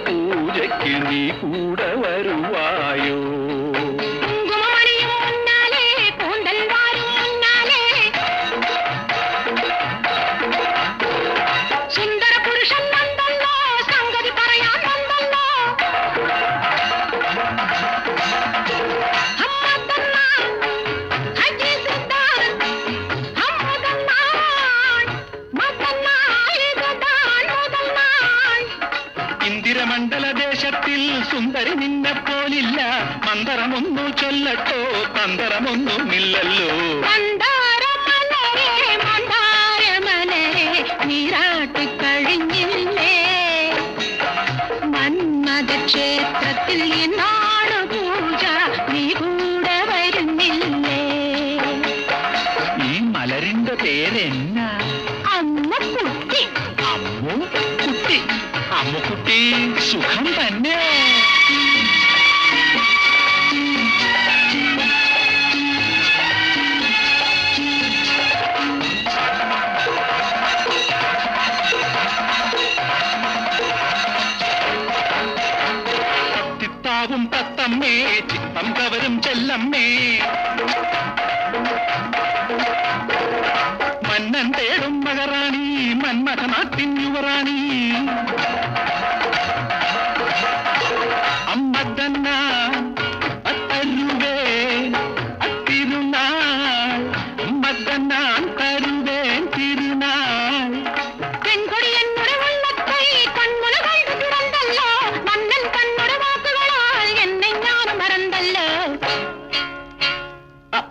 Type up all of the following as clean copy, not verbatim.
പൂജയ്ക്ക് നീ കൂടെ വരുവായോ? മണ്ഡലദേശത്തിൽ സുന്ദരി നിന്നെപ്പോലില്ല. മന്ദരമൊന്നു ചൊല്ലട്ടോ, തന്തരമൊന്നുമില്ലല്ലോ. നീരാട്ടി കഴിഞ്ഞില്ലേ മന്മഥക്ഷേത്രത്തിൽ എന്നാണ് പൂജ, നീ കൂടെ വരുന്നില്ലേ? ഈ മലരിന്റെ പേരെന്നാ? അമ്മുക്കുട്ടി. അമ്മുക്കുട്ടി. അമ്മുക്കുട്ടി സുഖം തന്നെ. ചിത്താവും തത്തമ്മേ, ചിത്തം കവരും ചെല്ലമ്മേ, മന്നൻ തേടും മകറാണി, മന്മഥനാട്ടിൻ യുവറാണി. അമ്മതന്ന അത്തരുവേ അത്തിരുനാൾ, അമ്മതന്നാൻ തരുവേൻ തിരുനാൾ. പെൺകൊടി എന്നുടെ ഉള്ളത്തെ കൺമുലകൾ തുറന്നല്ലോ, മന്നൻ കണ്ണുടെ വാക്കുകളാൽ എന്നെ ഞാൻ മറന്നല്ലോ.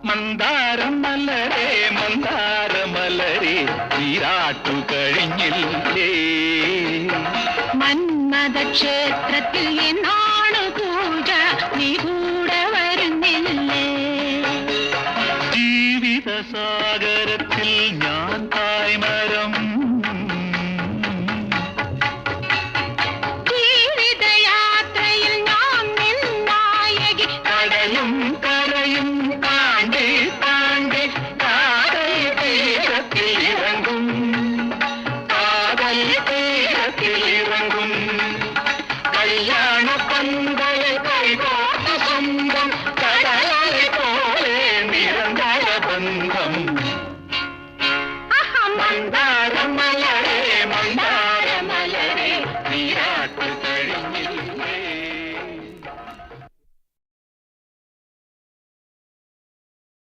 മന്ദാരം മലരേ മന്ദാരമലരേ, നീരാട്ടു കഴിഞ്ഞില്ലേ? മന്മഥക്ഷേത്രത്തിൽ എന്നാണ് പൂജ, നീ